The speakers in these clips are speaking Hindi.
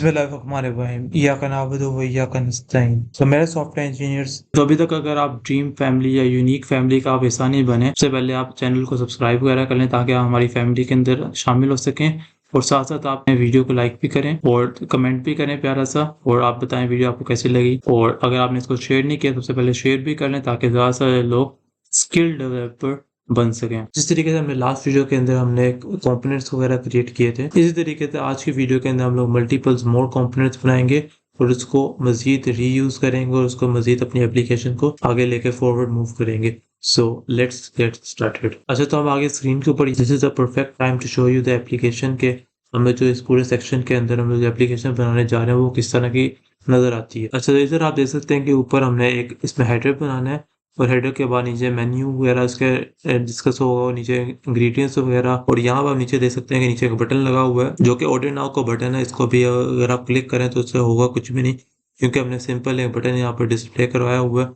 बिस्मिल्लाहिर्रहमानिर्रहीम इय्याका नअबुदु व इय्याका नस्तईन। तो मेरे सॉफ्टवेयर इंजीनियर्स, तो अभी तक अगर आप ड्रीम फैमिली या यूनिक फैमिली का आप हिस्सा नहीं बने, सबसे पहले आप चैनल को सब्सक्राइब वगैरह कर लें ताकि आप हमारी फैमिली के अंदर शामिल हो सकें। और साथ साथ आप वीडियो को लाइक भी करें और कमेंट भी करें प्यारा सा, और आप बताएं वीडियो आपको कैसी लगी। और अगर आपने इसको शेयर नहीं किया तो सबसे पहले शेयर भी कर लें ताकि ज़्यादा से ज़्यादा लोग स्किल डेवलपर बन सकें। जिस तरीके से हमने लास्ट वीडियो के अंदर हमने कंपोनेंट्स वगैरह क्रिएट किए थे, इसी तरीके से आज की वीडियो के अंदर हम लोग मल्टीपल्स मोर कंपोनेंट्स बनाएंगे और उसको मजीद रीयूज करेंगे और उसको मजीद अपनी एप्लीकेशन को आगे लेके फॉरवर्ड मूव करेंगे। So let's get started. अच्छा, तो हम आगे स्क्रीन के ऊपर this is the perfect time to show you the application के हमें जो इस पूरे सेक्शन के अंदर हम जो एप्लीकेशन बनाने जा रहे हैं वो किस तरह की नजर आती है। अच्छा, तो इधर आप देख सकते हैं कि ऊपर हमने एक इसमें हेडर बनाना है और हेडर के बाद नीचे मेन्यू वगैरह उसके डिस्कस होगा और नीचे इंग्रेडिएंट्स वगैरह। और यहाँ पर आप नीचे देख सकते हैं कि नीचे एक बटन लगा हुआ है जो कि ऑर्डर नाउ का बटन है। इसको भी अगर आप क्लिक करें तो उससे होगा कुछ भी नहीं, क्योंकि हमने सिंपल एक बटन यहाँ पर डिस्प्ले करवाया हुआ है।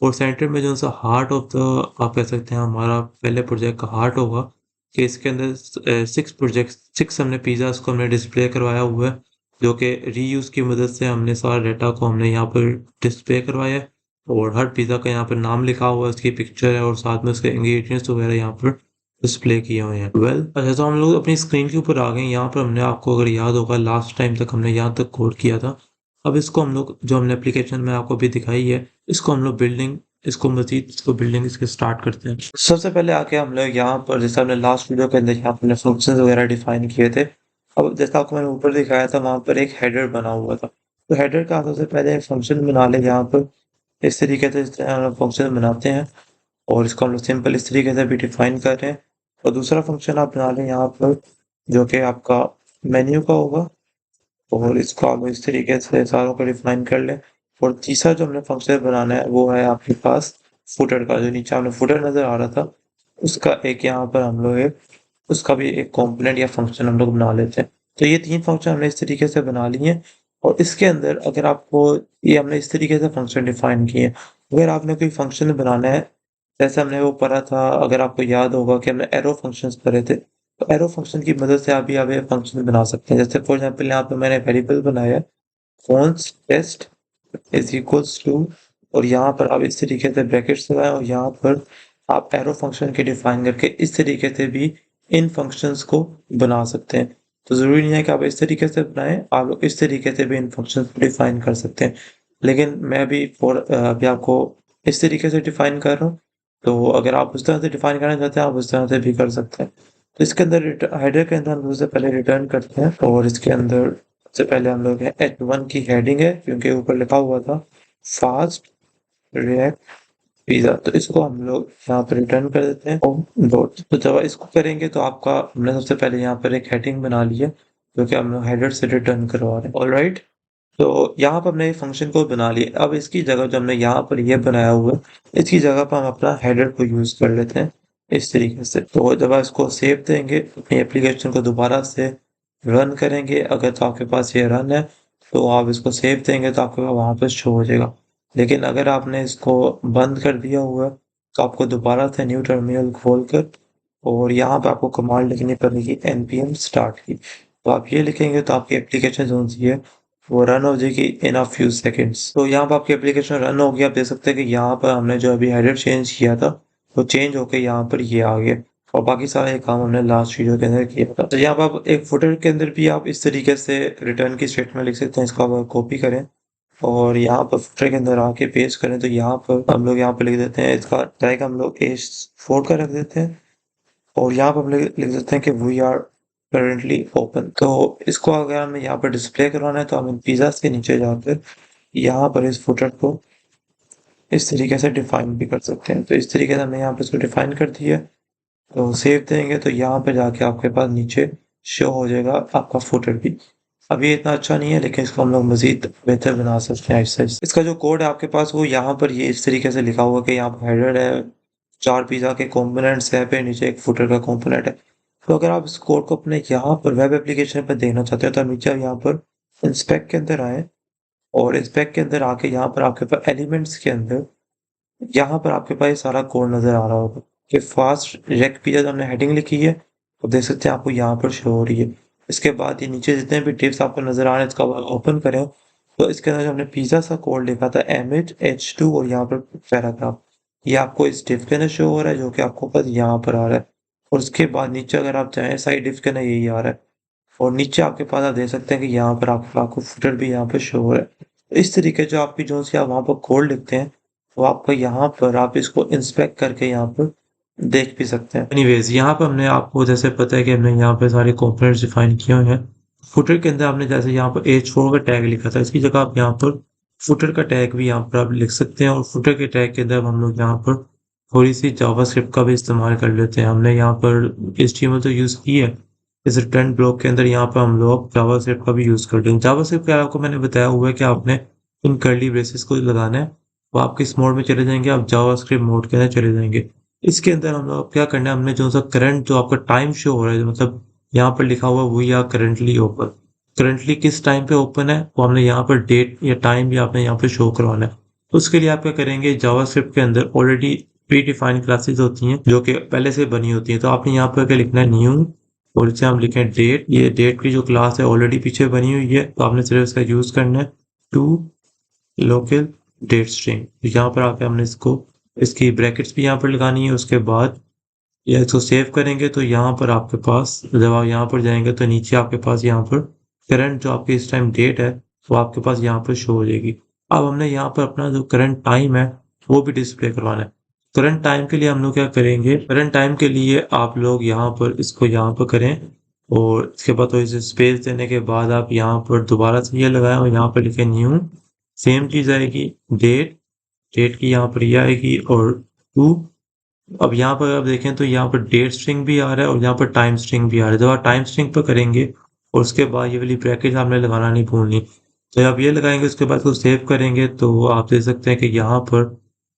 और सेंटर में जो सा हार्ट ऑफ द आप कह सकते हैं हमारा पहले प्रोजेक्ट का हार्ट होगा कि इसके अंदर 6 हमने पिज़्ज़ा को हमने डिस्प्ले करवाया हुआ है, जो कि रीयूज की मदद से हमने सारा डाटा को हमने यहाँ पर डिस्प्ले करवाया है। और हर पिज़्ज़ा का यहाँ पर नाम लिखा हुआ है, उसकी पिक्चर है और साथ में उसके इंग्रेडिएंट्स वगैरह यहाँ पर डिस्प्ले किए हुए हैं। अच्छा, तो हम लोग अपनी स्क्रीन के ऊपर आ गए। यहाँ पर हमने, आपको अगर याद होगा, लास्ट टाइम तक हमने यहाँ तक कोड किया था। अब इसको हम लोग, जो हमने एप्लीकेशन में आपको अभी दिखाई है, इसको हम लोग बिल्डिंग इसके स्टार्ट करते हैं। सबसे पहले आके हम लोग यहाँ पर, जैसे हमने लास्ट वीडियो के अंदर यहाँ पर हमने फंक्शंस वगैरह डिफाइन किए थे। अब जैसा आपको मैंने ऊपर दिखाया था वहाँ पर एक हेडर बना हुआ था, तो हेडर का सबसे पहले एक फंक्शन बना ले यहाँ पर। इस तरीके से इस तरह हम लोग फंक्शन बनाते हैं और इसको हम लोग सिंपल इस तरीके से भी डिफाइन कर रहे हैं। और दूसरा फंक्शन आप बना लें यहाँ पर जो कि आपका मेन्यू का होगा और इसको आप इस तरीके से सारों को डिफाइन कर लें। और तीसरा जो हमने फंक्शन बनाना है वो है आपके पास फुटर का, जो नीचे हमने फुटर नजर आ रहा था उसका एक यहाँ पर हम लोग उसका भी एक कंपोनेंट या फंक्शन हम लोग बना लेते हैं। तो ये 3 फंक्शन हमने इस तरीके से बना लिए हैं। और इसके अंदर अगर आपको, ये हमने इस तरीके से फंक्शन डिफाइन किए हैं। अगर आपने कोई फंक्शन बनाना है, जैसे हमने वो पढ़ा था, अगर आपको याद होगा कि हमने एरो फंक्शंस पढ़े थे, तो एरो फंक्शन की मदद से आप ये फंक्शन बना सकते हैं। जैसे फॉर एग्जांपल यहाँ पे मैंने वेरिएबल बनाया है fonts test is equals to, और यहाँ पर आप इस तरीके से ब्रैकेट्स लगाएं और यहाँ पर आप एरो फंक्शन के डिफाइन करके इस तरीके से भी इन फंक्शंस को बना सकते हैं। तो ज़रूरी नहीं है कि आप इस तरीके से बनाएं, आप लोग इस तरीके से भी इन फंक्शंस को डिफाइन कर सकते हैं। लेकिन मैं अभी आपको इस तरीके से डिफाइन कर रहा हूँ, तो अगर आप उस तरह से डिफाइन करना चाहते हैं आप उस तरह से भी कर सकते हैं। तो इसके अंदर हेडर के अंदर हम सबसे पहले रिटर्न करते हैं और इसके अंदर सबसे पहले हम लोग H1 की हेडिंग है, क्योंकि ऊपर लिखा हुआ था फास्ट रिएक्ट पिज़्ज़ा, तो इसको हम लोग यहाँ पर रिटर्न कर देते हैं और डॉट। तो जब इसको करेंगे तो आपका, हमने सबसे पहले यहाँ पर एक हेडिंग बना ली है जो कि हम लोग हेडर से रिटर्न करवा रहे हैं। ऑलराइट, तो यहाँ पर हमने फंक्शन को बना लिया। अब इसकी जगह जो हमने यहाँ पर ये बनाया हुआ है, इसकी जगह पर हम अपना हेडर को यूज कर लेते हैं इस तरीके से। तो जब आप इसको सेव देंगे, अपनी एप्लीकेशन को दोबारा से रन करेंगे, अगर तो आपके पास ये रन है तो आप इसको सेव देंगे तो आपके पास वहाँ पर शो हो जाएगा। लेकिन अगर आपने इसको बंद कर दिया हुआ है तो आपको दोबारा से न्यू टर्मिनल खोलकर और यहाँ पे आपको कमांड लिखनी पड़ेगी npm start की। तो आप ये लिखेंगे तो आपकी एप्लीकेशन जो सी है वो रन हो जाएगी इन अ फ्यू सेकेंड्स। तो यहाँ पर आपकी एप्लीकेशन रन होगी। आप देख सकते हैं कि यहाँ पर हमने जो अभी हेडर चेंज किया था वो चेंज होकर यहाँ पर ये आ गया, और बाकी सारा ये काम हमने लास्ट वीडियो के अंदर किया था। तो यहाँ पर आप एक फुटर के अंदर भी आप इस तरीके से रिटर्न की स्टेटमेंट लिख सकते हैं। इसको आप कॉपी करें और यहाँ पर फुटर के अंदर आके पेस्ट करें, तो यहाँ पर हम लोग यहाँ पर लिख देते हैं, इसका टैग हम लोग A4 का रख देते हैं और यहाँ पर हम लिख देते हैं कि वी आर करेंटली ओपन। तो इसको अगर हमें यहाँ पर डिस्प्ले करवाना है तो हम इन पिज़्ज़ा के नीचे जाकर यहाँ पर इस फुटर को इस तरीके से डिफाइन भी कर सकते हैं। तो इस तरीके से हमने यहाँ पर इसको डिफाइन कर दिया। तो सेव देंगे तो यहाँ पे जाके आपके पास नीचे शो हो जाएगा आपका फुटर भी। अभी इतना अच्छा नहीं है लेकिन इसको हम लोग मजीद बेहतर बना सकते हैं ऐसे। इसका जो कोड है आपके पास वो यहाँ पर ये इस तरीके से लिखा हुआ कि यहाँ पर हेडर है, 4 पिज़्ज़ा के कंपोनेंट्स है, फिर नीचे एक फुटर का कंपोनेंट है। तो अगर आप इस कोड को अपने यहाँ पर वेब एप्लीकेशन पर देखना चाहते हैं तो नीचे आप यहाँ पर इंस्पेक्ट के अंदर आए और इंस्पेक्ट के अंदर आके यहाँ पर आपके पास एलिमेंट्स के अंदर यहाँ पर आपके पास ये सारा कोड नजर आ रहा होगा कि फास्ट रिएक्ट पिज़्ज़ा हमने हेडिंग लिखी है और देख सकते हैं आपको यहाँ पर शो हो रही है। इसके बाद ये नीचे जितने भी डिव्स आपको नजर आ रहे हैं इसका ओपन करें तो इसके अंदर जो हमने पिज्जा सा कोड लिखा था MHH2 और यहाँ पर पैराग्राफ, ये आपको इस डिव के अंदर शो हो रहा है जो कि आपको बस यहाँ पर आ रहा है। और उसके बाद नीचे अगर आप चाहें साइड डिव के अंदर यही आ रहा है और नीचे आपके पास आप देख सकते हैं कि यहाँ पर आपको फुटर भी यहाँ पर शो हो रहा है। तो इस तरीके जो आपकी जो सी आप वहाँ पर कोड लिखते हैं तो आपको यहाँ पर आप इसको इंस्पेक्ट करके यहाँ पर देख भी सकते हैं। एनीवेज यहाँ पर हमने आपको जैसे पता है कि हमने यहाँ पे सारे कंपोनेंट्स डिफाइन किए हुए हैं। फुटर के अंदर आपने जैसे यहाँ पर H4 का टैग लिखा था इसकी जगह आप यहाँ पर फुटर का टैग भी यहाँ पर आप लिख सकते हैं और फुटर के टैग के अंदर हम लोग यहाँ पर थोड़ी सी जावास्क्रिप्ट का भी इस्तेमाल कर लेते हैं। हमने यहाँ पर HTML तो यूज़ की है, इस रिटर्न ब्लॉक के अंदर यहाँ पर हम लोग जावास्क्रिप्ट का भी यूज़ कर लेंगे। जावास्क्रिप्ट का आपको मैंने बताया हुआ है कि आपने इन कर्ली ब्रेसेस को लगाना है, वो आप किस मोड में चले जाएंगे, आप जावास्क्रिप्ट मोड के अंदर चले जाएंगे। इसके अंदर हम लोग क्या करना है, हमने जो सा करंट जो आपका टाइम शो हो रहा है मतलब यहाँ पर लिखा हुआ we are currently open, currently किस टाइम पे ओपन है वो हमने यहाँ पर डेट या टाइम भी आपने यहाँ पे शो करवाना है। उसके लिए आप क्या करेंगे, जावास्क्रिप्ट के अंदर ऑलरेडी प्री डिफाइंड क्लासेस होती हैं जो कि पहले से बनी होती हैं, तो आपने यहाँ पर क्या लिखना है न्यू और इसे हम लिखें डेट। ये डेट की जो क्लास है ऑलरेडी पीछे बनी हुई है तो आपने सिर्फ इसका यूज करना है टू लोकल डेट स्ट्रिंग। यहाँ पर आके हमने इसकी ब्रैकेट्स भी यहाँ पर लगानी है। उसके बाद या इसको सेव करेंगे तो यहाँ पर आपके पास जब आप यहाँ पर जाएंगे तो नीचे आपके पास यहाँ पर करंट जो आपकी इस टाइम डेट है वो आपके पास यहाँ पर शो हो जाएगी। अब हमने यहाँ पर अपना जो करंट टाइम है वो भी डिस्प्ले करवाना है। करंट टाइम के लिए हम लोग क्या करेंगे, करंट टाइम के लिए आप लोग यहाँ पर इसको यहाँ पर करें और इसके बाद तो इसे स्पेस देने के बाद आप यहाँ पर दोबारा से ये लगाएं और यहाँ पर लिखे न्यू, सेम चीज आएगी डेट, डेट की यहाँ पर ये आएगी और टू। अब यहाँ पर आप देखें तो यहाँ पर डेट स्ट्रिंग भी आ रहा है और यहाँ पर टाइम स्ट्रिंग भी आ रहा है। जब आप टाइम स्ट्रिंग पर करेंगे और उसके बाद ये वाली ब्रैकेट आपने लगाना नहीं भूलनी, तो आप ये लगाएंगे उसके बाद उसको सेव करेंगे तो आप देख सकते हैं कि यहाँ पर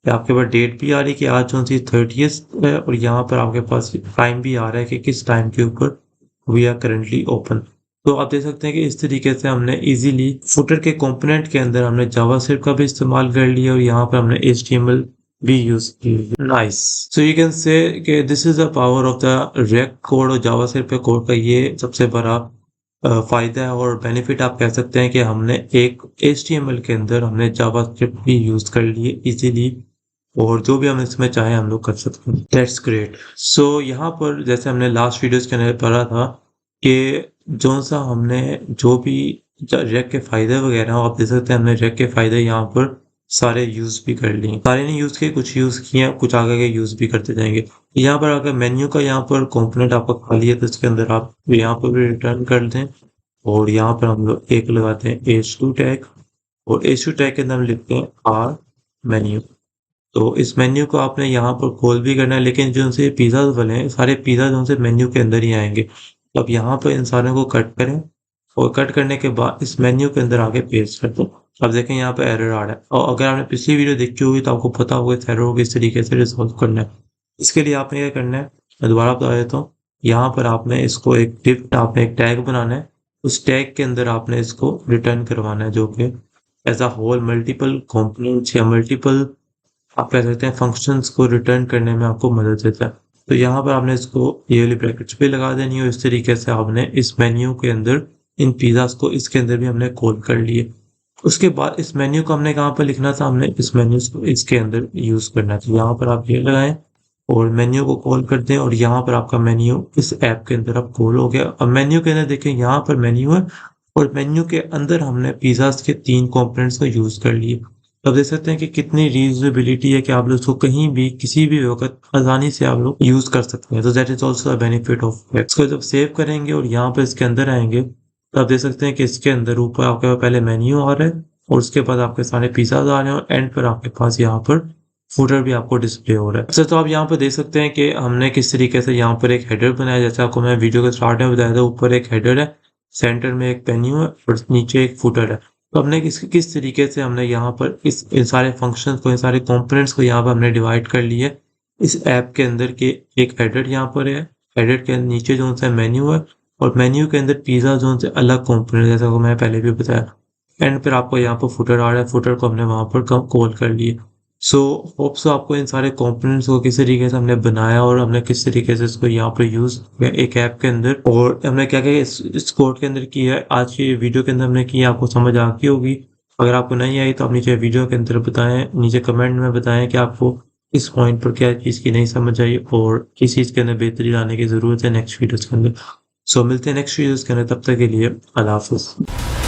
आपके पास डेट भी आ रही है कि आज कौन सी 30th है और यहाँ पर आपके पास टाइम भी आ रहा है कि किस टाइम के ऊपर वी आर करेंटली ओपन। तो आप देख सकते हैं कि इस तरीके से हमने इजीली फुटर के कंपोनेंट के अंदर हमने जावास्क्रिप्ट का भी इस्तेमाल कर लिया और यहाँ पर हमने HTML भी यूज की। Nice, so you can say कि this is the power of the react code और जावास्क्रिप्ट के कोड का ये सबसे बड़ा फायदा है और बेनिफिट आप कह सकते हैं कि हमने एक HTML के अंदर हमने जावास्क्रिप्ट भी यूज कर लिए इजीली और जो भी हम इसमें चाहे हम लोग कर सकते हैं। That's great. सो यहाँ पर जैसे हमने लास्ट वीडियोस के अंदर पढ़ा था कि जो सा हमने जो भी रेक के फायदे वगैरह आप देख सकते हैं हमने रेक के फायदे यहाँ पर सारे यूज भी कर लिए, सारे नहीं यूज किए, कुछ यूज किए, कुछ आगे के यूज भी करते जाएंगे। यहाँ पर अगर मेन्यू का यहाँ पर कंपोनेंट आपका खाली है तो इसके अंदर आप यहाँ पर भी रिटर्न कर दें और यहाँ पर हम लोग एक लगाते हैं H2 टैग और H2 टैग के अंदर हम लिखते हैं R मेन्यू। तो इस मेन्यू को आपने यहाँ पर कॉल भी करना है लेकिन जो उनसे पिज्जा वाले हैं सारे पिज्जा जो उनसे मेन्यू के अंदर ही आएंगे। तो अब यहाँ पर इन सारों को कट करें और कट करने के बाद इस मेन्यू के अंदर आगे पेस्ट कर दो। अब देखें यहाँ पे एरर आ रहा है और अगर आपने पिछली वीडियो देखी होगी तो आपको पता होगा इस एरर को किस तरीके से रिजॉल्व करना है। इसके लिए आपने क्या करना है, मैं दोबारा बता देता हूँ। यहाँ पर आपने इसको एक डिव आपने एक टैग बनाना है, उस टैग के अंदर आपने इसको रिटर्न करवाना है जो कि as a whole multiple components या मल्टीपल आप कह सकते हैं फंक्शंस को रिटर्न करने में आपको मदद देता है। तो यहाँ पर आपने इसको ये वाली ब्रैकेट्स पे लगा देनी है। इस तरीके से आपने इस मेन्यू के अंदर इन पिज्जास को इसके अंदर भी हमने कॉल कर लिए। उसके बाद इस मेन्यू को हमने कहाँ पर लिखना था, हमने इस मेन्यू को इसके अंदर यूज करना था। यहाँ पर आप ये लगाएं और मेन्यू को कॉल कर दें और यहाँ पर आपका मेन्यू इस ऐप के अंदर अब कॉल हो गया। अब मेन्यू के अंदर देखें यहाँ पर मेन्यू है और मेन्यू के अंदर हमने पिज्जास के 3 कंपोनेंट्स को यूज कर लिए। अब देख सकते हैं कि कितनी रीयूजेबिलिटी है कि आप लोग इसको कहीं भी किसी भी वक्त आसानी से आप लोग यूज कर सकते हैं। तो that is also benefit of इसको जब सेव करेंगे और यहाँ पर इसके अंदर आएंगे तो आप देख सकते हैं कि इसके अंदर ऊपर आपके पहले मेन्यू आ रहा है और उसके बाद आपके सारे पिज्जा आ रहे हैं और एंड पर आपके पास यहाँ पर फूटर भी आपको डिस्प्ले हो रहा है। अच्छा, तो आप यहाँ पर देख सकते हैं कि हमने किस तरीके से यहाँ पर एक हेडर बनाया। जैसे आपको मैं वीडियो के स्टार्ट में बताया था, ऊपर एक हेडर है, सेंटर में एक मेन्यू है और नीचे एक फूटर है। तो हमने किस तरीके से हमने यहाँ पर इन सारे फंक्शंस को, इन सारे कंपोनेंट्स को यहाँ पर हमने डिवाइड कर लिया इस ऐप के अंदर के एक हेडर यहाँ पर है, हेडर के नीचे जो सा मेन्यू है और मेन्यू के अंदर पिज्जा जोन से अलग कंपोनेंट, जैसा को मैं पहले भी बताया। एंड फिर आपको यहाँ पर फुटर आ रहा है, फुटर को हमने वहां पर कॉल कर लिए। सो होप सो आपको इन सारे कंपोनेंट्स को किस तरीके से हमने बनाया और हमने किस तरीके से इसको यहाँ पर यूज किया एक ऐप के अंदर, और हमने क्या क्या इस कोड के अंदर किया है आज की वीडियो के अंदर हमने किया, आपको समझ आ गई होगी। अगर आपको नहीं आई तो आप नीचे वीडियो के अंदर बताएं, नीचे कमेंट में बताएं कि आपको इस पॉइंट पर क्या चीज़ की नहीं समझ आई और किस चीज़ के अंदर बेहतरी लाने की ज़रूरत है नेक्स्ट वीडियोस के अंदर। सो मिलते हैं नेक्स्ट वीडियोस के अंदर, तब तक के लिए अल्लाह हाफ़िज़।